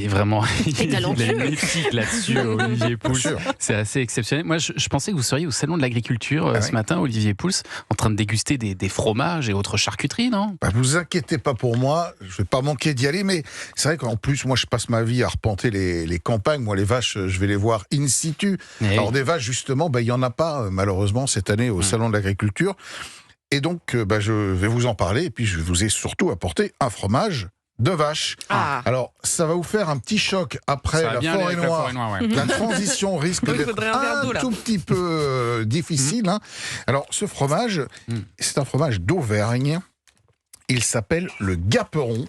Et vraiment, Et il a talentueux. une éthique là-dessus, Olivier Pouls. C'est assez exceptionnel. Moi, je pensais que vous seriez au Salon de l'Agriculture ce matin, Olivier Pouls, en train de déguster des fromages et autres charcuteries, non ? Vous inquiétez pas pour moi, je vais pas manquer d'y aller, mais c'est vrai qu'en plus, moi, je passe ma vie à arpenter les campagnes. Moi, les vaches, je vais les voir in situ. Alors, des vaches, justement, il y en a pas, malheureusement, cette année au Salon de l'Agriculture. Et donc, je vais vous en parler, et puis je vous ai surtout apporté un fromage de vache. Alors, ça va vous faire un petit choc après la forêt noire. La transition risque d'être un tout petit peu difficile. Alors, ce fromage, c'est un fromage d'Auvergne. Il s'appelle le Gaperon.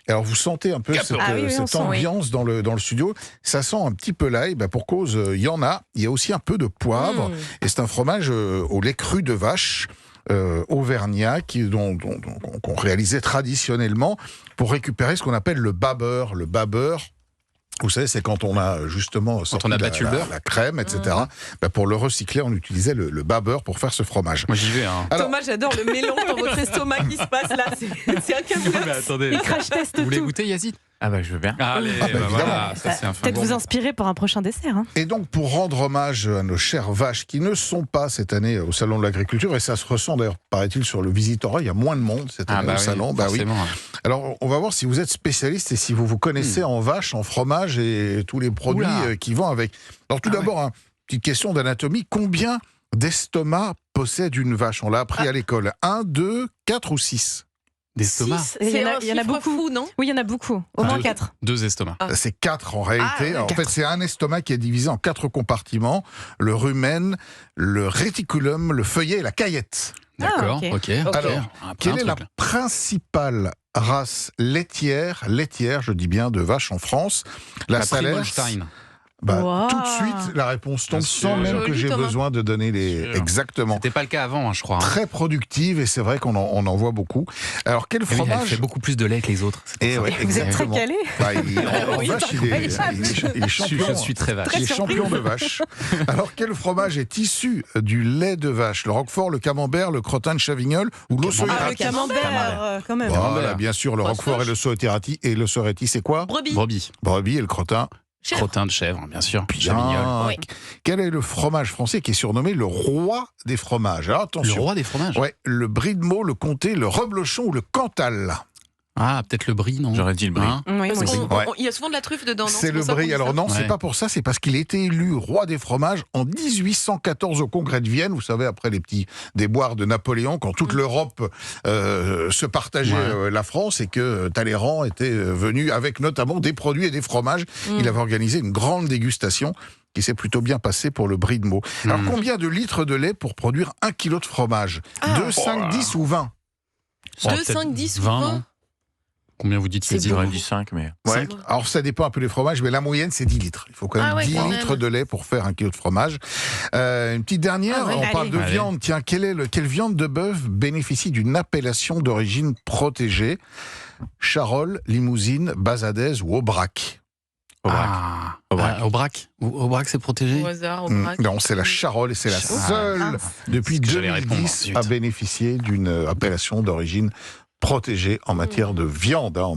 Alors, vous sentez un peu cette ambiance dans le studio. Ça sent un petit peu l'ail. Pour cause, il y en a. Il y a aussi un peu de poivre. Et c'est un fromage au lait cru de vache. Auvergnat qu'on réalisait traditionnellement pour récupérer ce qu'on appelle le bas beurre. Le bas beurre, vous savez, c'est quand on a justement sorti battu le beurre, la crème, etc. Pour le recycler, on utilisait le bas beurre pour faire ce fromage. Moi, j'y vais. Alors, Thomas, j'adore le mélange dans votre estomac qui se passe là. C'est un casse-tête. Mais attendez, Il crash test tout. vous voulez goûter, Yazid ? Je veux bien. Allez, voilà, ça c'est un Peut-être vous inspirer pour un prochain dessert. Et donc, pour rendre hommage à nos chères vaches qui ne sont pas cette année au Salon de l'Agriculture, et ça se ressent d'ailleurs, paraît-il, sur le Visitorat, il y a moins de monde cette année au Salon. Alors, on va voir si vous êtes spécialiste et si vous vous connaissez en vaches, en fromage et tous les produits qui vont avec. Alors, tout d'abord, petite question d'anatomie. Combien d'estomacs possède une vache ? On l'a appris à l'école. 1, 2, 4 ou 6 ? D'estomac. Il y en a beaucoup. Fou, non ? Oui, il y en a beaucoup. Au moins 4. 2 estomacs. C'est 4 en réalité. En fait, c'est un estomac qui est divisé en 4 compartiments. Le rumen, le réticulum, le feuillet et la caillette. D'accord, ok. Alors, quelle est la principale race laitière, je dis bien, de vache en France ? La Salers. Holstein. Tout de suite, la réponse tombe sans même que j'ai besoin de donner les... Exactement. C'était pas le cas avant, je crois. Très productive, et c'est vrai qu'on en voit beaucoup. Alors, quel fromage... Elle fait beaucoup plus de lait que les autres. Vous êtes très calé. En vache, il est champion. Je suis très vache. Il est champion de vache. Alors, quel fromage est issu du lait de vache ? Le roquefort, le camembert, le crottin de Chavignol ou l'osso-irati ? Le camembert, quand même. Voilà, bien sûr, le roquefort et le l'osso-irati. Et l'osso-irati, c'est quoi ? Brebis. Brebis et le crottin ? Crottin de chèvre, bien sûr. Chavignol. Quel est le fromage français qui est surnommé le roi des fromages ? Alors, attention. Le roi des fromages ? Le brie de Meaux, le comté, le reblochon ou le cantal ? Peut-être le brie, non ? J'aurais dit le brie. Il y a souvent de la truffe dedans, non ? C'est le brie. Alors non, c'est pas pour ça, c'est parce qu'il a été élu roi des fromages en 1814 au congrès de Vienne. Vous savez, après les petits déboires de Napoléon, quand toute l'Europe se partageait la France et que Talleyrand était venu avec notamment des produits et des fromages. Il avait organisé une grande dégustation qui s'est plutôt bien passée pour le brie de Meaux. Alors combien de litres de lait pour produire 1 kilo de fromage ? 2, 5, 10 ou 20 ? 2, 5, 10 ou 20 ? Combien vous dites ? J'aurais dit 5, mais... Alors ça dépend un peu des fromages, mais la moyenne c'est 10 litres. Il faut quand même 10 litres de lait pour faire 1 kilo de fromage. Une petite dernière, on parle de viande. Tiens, quelle viande de bœuf bénéficie d'une appellation d'origine protégée ? Charolles, Limousine, Bazadaise ou Aubrac ? Aubrac. Aubrac, c'est protégé ? Au hasard, Aubrac. Non, c'est la Charolles et c'est la seule depuis 2010 à bénéficier d'une appellation d'origine protégée en matière de viande. On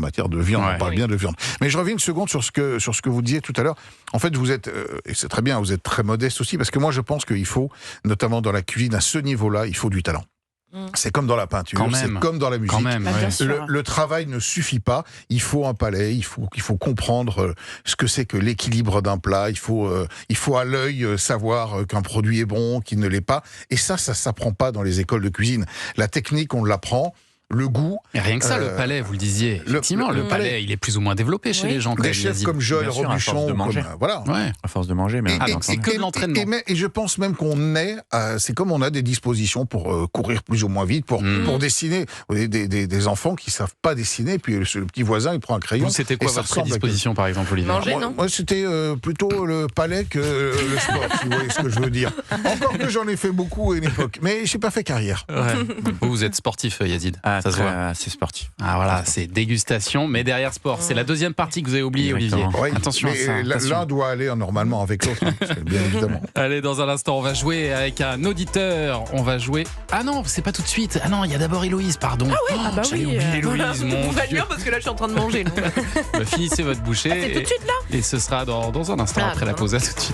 parle bien de viande. Mais je reviens une seconde sur ce que vous disiez tout à l'heure. En fait, vous êtes, et c'est très bien, vous êtes très modeste aussi, parce que moi je pense qu'il faut, notamment dans la cuisine, à ce niveau-là, il faut du talent. C'est comme dans la peinture, c'est comme dans la musique. Le travail ne suffit pas. Il faut un palais, il faut comprendre ce que c'est que l'équilibre d'un plat. Il faut à l'œil savoir qu'un produit est bon, qu'il ne l'est pas. Et ça s'apprend pas dans les écoles de cuisine. La technique, on l'apprend. Le goût. Et rien que ça, le palais, vous le disiez. Effectivement, le palais, il est plus ou moins développé chez les gens. Des chefs comme Joël Robuchon, à force de manger, mais c'est que de l'entraînement. Et je pense même qu'on c'est comme on a des dispositions pour courir plus ou moins vite, pour dessiner. Des enfants qui savent pas dessiner, puis le petit voisin, il prend un crayon. C'était quoi votre prédisposition, par exemple, Olivier ? Manger, non ? Moi, c'était plutôt le palais que le sport, si vous voyez ce que je veux dire. Encore que j'en ai fait beaucoup à une époque, mais j'ai pas fait carrière. Vous êtes sportif, Yazid. Ça serait assez sportif. Ah voilà, c'est dégustation, mais derrière sport. C'est la deuxième partie que vous avez oubliée, Olivier. Oui, attention à ça. L'un doit aller normalement avec l'autre, bien évidemment. Allez, dans un instant, on va jouer avec un auditeur. On va jouer. Ah non, c'est pas tout de suite. Ah non, il y a d'abord Héloïse, pardon. Ah bah j'avais oui. oublié Héloïse, mon Vous faites Dieu. bien parce que là je suis en train de manger. Finissez votre bouchée. C'est tout de suite là. Et ce sera dans un instant après la pause. À tout de suite.